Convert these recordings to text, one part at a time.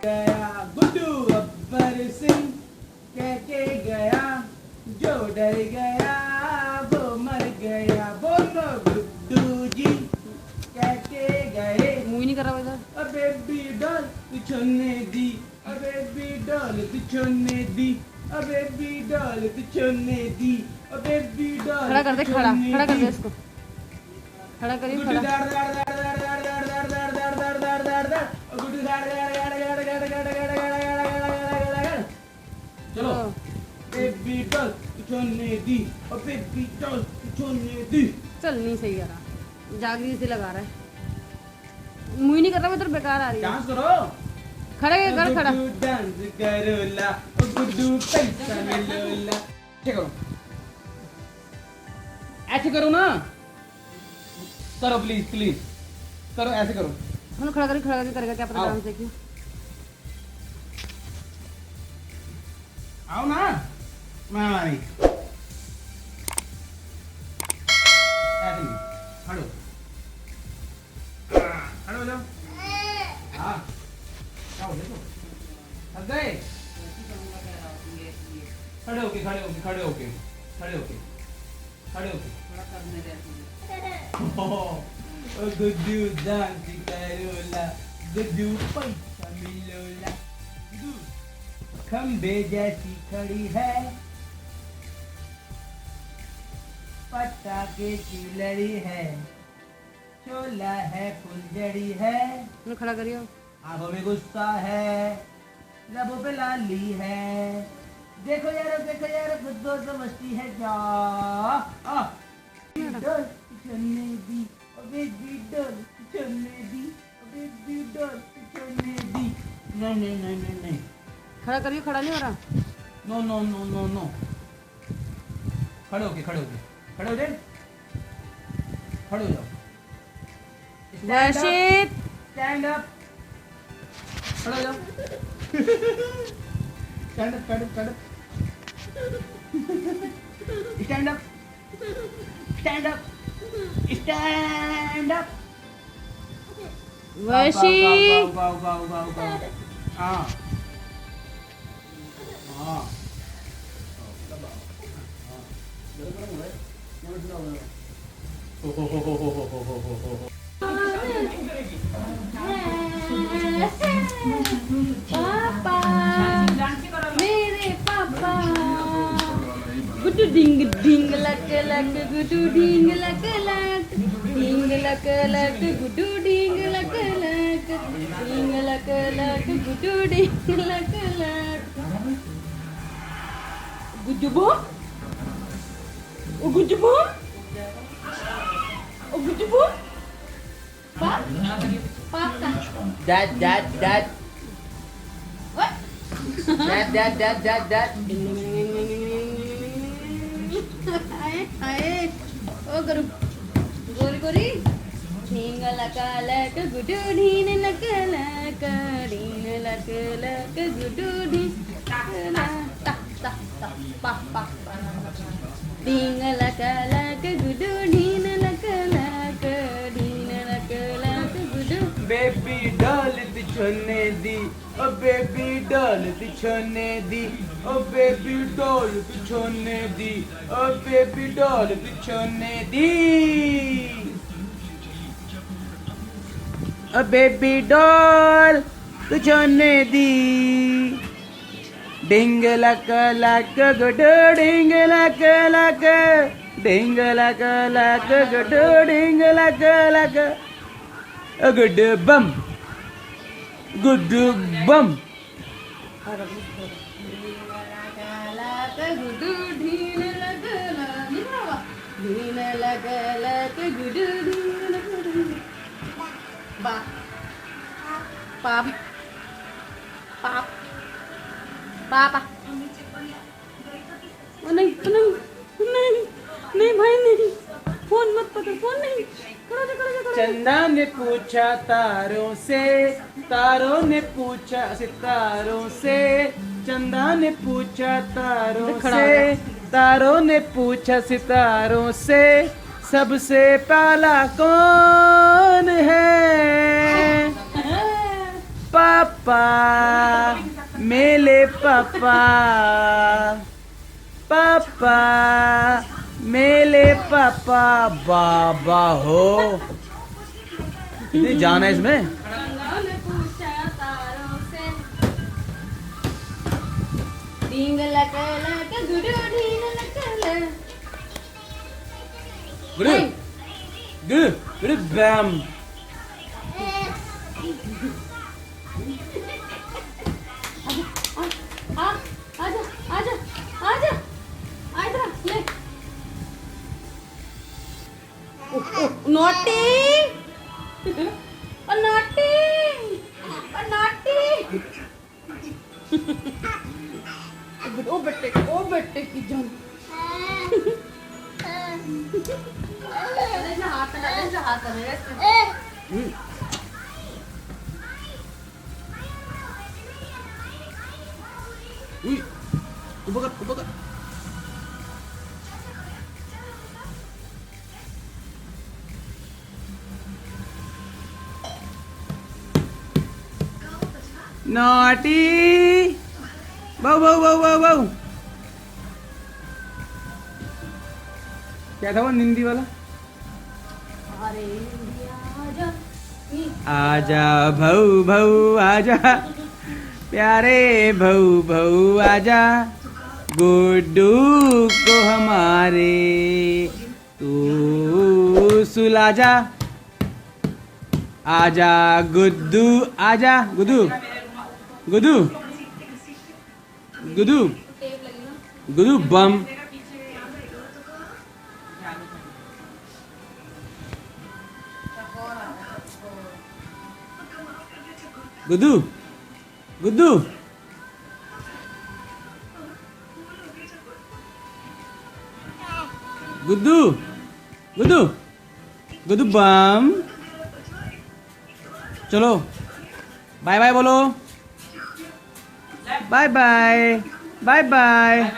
गया गुड्डू अब्बर सिंह कह के गया जो डर गया वो मर गया। बोलो गुड्डू जी कह के गए। मुँह ही नहीं कर रहा इधर। अबे भी डॉल तू छोड़ने दी, अबे भी डॉल तू छोड़ने दी, अबे भी डॉल तू छोड़ने दी, अबे भी डॉल खड़ा कर दे, खड़ा खड़ा कर दे इसको, खड़ा करिए, गुड्डू खड़ा। दाड़ दाड़ दाड़ दाड़ दाड़ दाड़ दाड़ दाड़ दाड़ दाड़ दाड़ दाड़ दाड़ गुड्डू दाड़ दाड़ दाड़ दाड़ दाड़ दाड़ दाड़ दाड़ दाड़। चलो बेबी डॉल तू छोड़ने दी, और बेबी डॉल तू छोड़ने दी। चल नहीं सही कर रहा, जागरी से लगा रहा है, मुँह ही नहीं कर रहा, इधर बेकार आ रही है। डांस करो, खड़ा कर, खड़ा। गुड्डू डांस करोला, ओ गुड्डू पैसा मिलोला। ऐसे करो, ऐसे करो ना, करो प्लीज प्लीज करो, ऐसे करो। हम खड़ा करके करेगा, क्या पता आओ। डांस देखिए। आओ ना मारी, ऐसे नहीं, खड़ो खड़ो हो जाओ। हाँ क्या हो देखो, थक गए। खड़े होके खड़े होके खड़े होके खड़े होके खड़े होके। ओ गुड्डू डांस करोला, गुड्डू पैसा मिलोला। गुड्डू खंबे जैसी खड़ी है, पटाखे की लड़ी है, चोला है फुलझड़ी है, हम खड़ा करियो। आंखों में गुस्सा है, लबों पे लाली है। देखो यार खुद को समझती है क्या। डर चलने दी, अबे भी डर चलने दी, अबे भी डर चलने दी। नहीं नहीं नहीं नहीं नहीं, खड़ा करियो, खड़ा नहीं हो रहा। No no no no no. खड़े होके खड़े होके खड़े हो जाए, खड़े हो जाओ। वर्षित स्टैंड अप, खड़े हो जाओ। Stand up stand up stand up stand up stand up stand up. Varshit गाओ गाओ गाओ गाओ। हाँ हाँ पापा, मेरे पापा, गुड्डू डिंग डिंग लक लक, गुड्डू डिंग लक लक, डिंग लक लक, गुड्डू डिंग लक लक, डिंग लक लक, गुड्डू डिंग लक लक। गुड्डू बम, ओ गुड्डू बम, ओ गुड्डू बम, पाप, पाप का, Dad, dad, dad, what? dad, dad, dad, dad, dad. हाय हाय, ओ करू, गोरी गोरी, ढींग लका लक गुड्डू ढीन लक लक, ढीन लक लक गुड्डू ढीन ला ता ता ता पा पा, ढींग लका लक गुड्डू ढीन लक लक, ढीन लक लक गुड्डू। Baby doll तू छोड़ने दी, ओ baby doll तू छोड़ने दी, ओ baby doll तू छोड़ने दी, ओ baby doll तू छोड़ने दी, ओ baby doll तू छोड़ने दी। डिंग लक लक गुड्डू डिंग लक लक, डिंग लक लक गुड्डू डिंग लक लक। A good bum, good bum. Guddu ढीन लक लक, ढीन लक लक गुड्डू ढीन लक लक। बा पाप पाप पापा। नहीं नहीं नहीं नहीं भाई नहीं, फोन मत पकड़, फोन नहीं। चंदा ने पूछा तारों से, तारों ने पूछा सितारों से, चंदा ने पूछा तारों से, तारों ने पूछा सितारों से, सबसे पहला कौन है? पापा, मेरे पापा, पापा, मेरे पापा। बाबा हो, इतनी जान है इसमें। चंदा ने पूछा तारों से, ढींग लक लक गुडू ढींग लक लक। गुरु, गुरु, गुरु बैम। आजा आजा आजा आजा ले। Naughty naughty naughty. ओ बेटे की जान। हाथ Kubagat. Naughty. Wow. क्या था वो निंदी वाला? अरे आजा आजा भऊ आजा, प्यारे भऊ आजा, गुड्डू को हमारे तू सुला जा। आजा गुड्डू आजा, गुड्डू गुड्डू गुड्डू गुड्डू बम। गुड्डू गुड्डू गुड्डू गुड्डू गुड्डू बम। चलो बाय बाय बोलो, बाय बाय बाय बाय।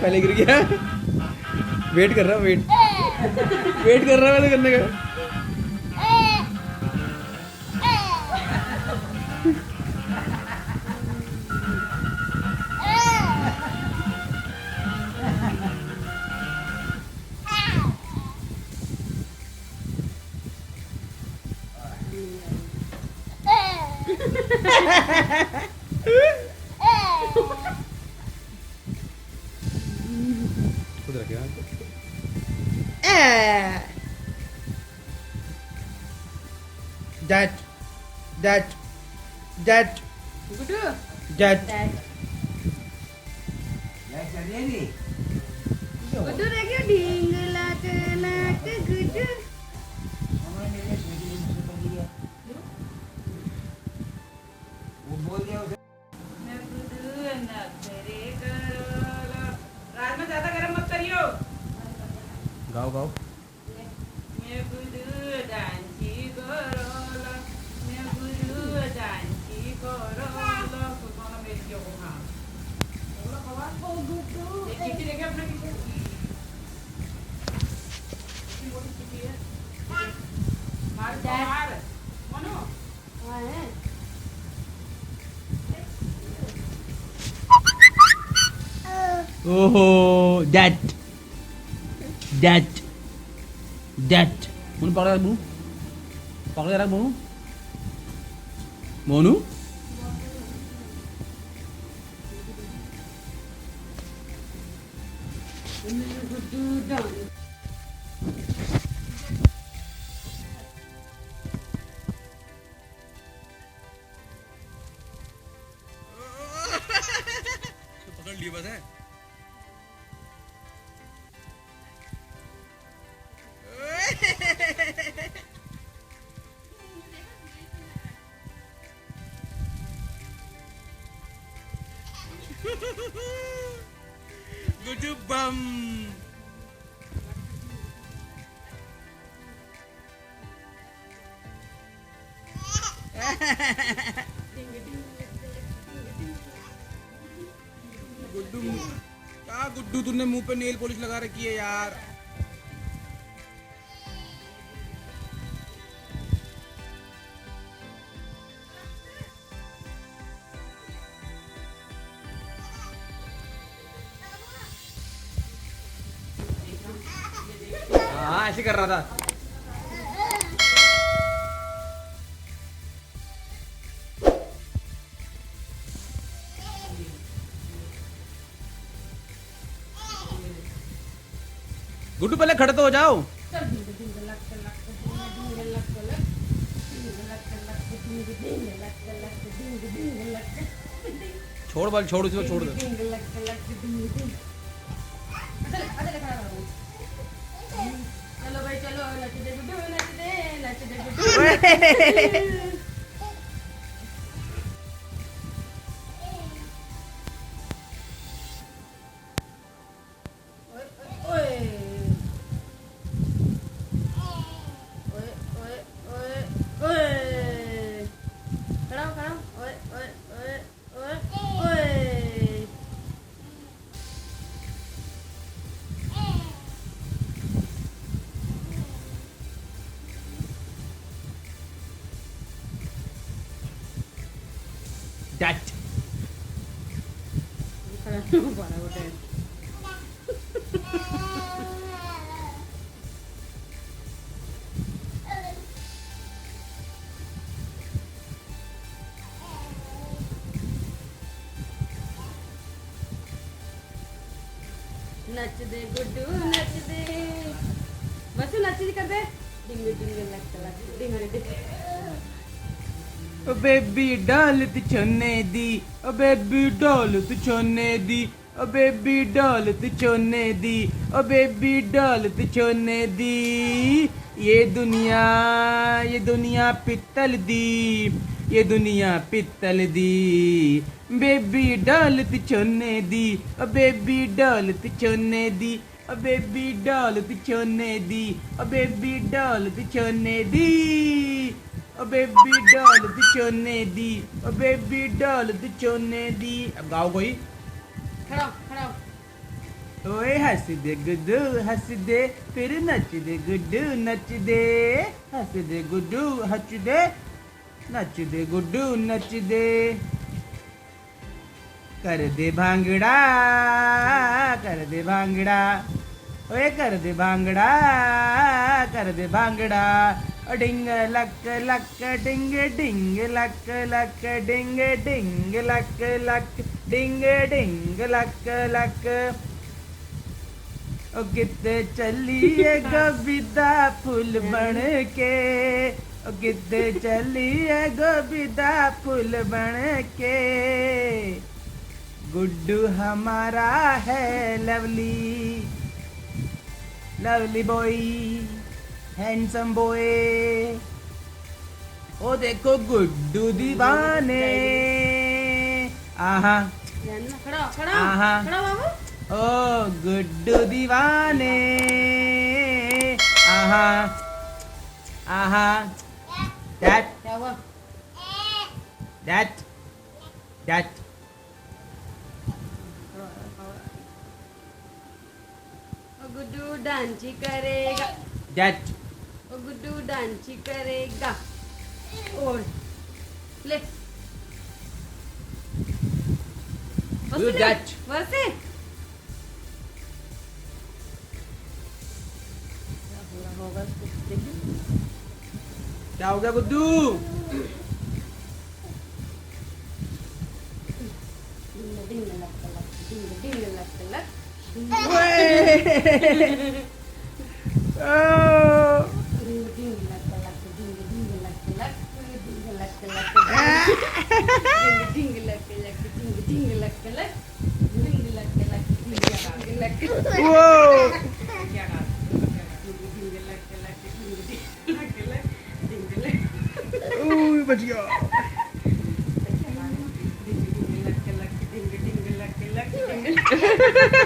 पहले गिर गया। वेट कर रहा वेट कर रहा है करने का। खुद रखे that गुड्डू that गुड्डू रह गया ढींग लक लक गुड्डू मैं गुड्डू नखरे करोला। रात में ज्यादा गरम मत करियो। गाओ गाओ। मैं गुड्डू डांसी करोला। मैं गुड्डू डांसी करोला। कौन बेच के वो हाँ ओ गुड्डू ये चिट्ठी लेके अपना पीछे मार मार मनो हाँ है ओहो that मोनू पकड़ रख मोनू पकड़ रख मोनू मोनू गुड्डू डांस पकड़ लिए बस है। गुड्डू बम गुड्डू क्या गुड्डू तूने मुंह पे नेल पॉलिश लगा रखी है यार। हाँ ऐसे कर रहा था। गुड्डू पहले खड़े तो हो जाओ। छोड़ बल छोड़ उसको छोड़ दे। चलो भाई चलो नच दे गुड्डू नच दे गुड्डू That नच दे गुड्डू नच दे बस नच दी कर दे डिंग डिंग लक लक डिंग डिंग ओ बेबी डॉल तू छोने दी ओ बेबी डॉल तू छोने दी ओ बेबी डॉल तू छोने दी ओ बेबी डॉल तू छोने दी ये दुनिया पित्तल दी ये दुनिया पित्तल दी बेबी डॉल तू छोने दी ओ बेबी डॉल तू छोने दी ओ बेबी डॉल तू छोने दी ओ बेबी डॉल तू छोने दी ओ बेबी डॉल तू छोने दी ओ बेबी डॉल तू छोने दी। अब गाओ कोई खड़ा खड़ा ओए हंस दे गुड्डू हंस दे फिर नच दे गुड्डू नच दे हंस दे गुड्डू हंस दे नच दे गुड्डू नच दे कर दे भांगड़ा कर दे भांगड़ा ओए कर दे भांगड़ा कर दे भांगड़ा डिंग लक लक डिंग डिंग लक लक डिंग डिंग लक लक डिंग डिंग लक लक ओ किते चलिए गोबिंदा फूल बन के ओ किते चलिए गोबिंदा फूल बन के गुड्डू हमारा है lovely lovely boy handsome boy ओ देखो गुड्डू दीवाने आहा खड़ा खड़ा आहा। खड़ा बाबू ओ गुड्डू दीवाने आहा आहा दैट क्या हुआ दैट दैट ओ गुड्डू डांची करेगा दैट ओ गुड्डू डांची करेगा और ले बस Do ले, that. बस है। क्या हो रहा होगा इसको देखिए। क्या हो गया गुड्डू डिंग डिंग लक लक डिंग डिंग लक लक ओए ओ डिंग डिंग लक लक डिंग डिंग लक लक डिंग लक लक डिंग लक लक डिंग डिंग लक लक डिंग लक लक डिंग लक वो ओए बच गया डिंग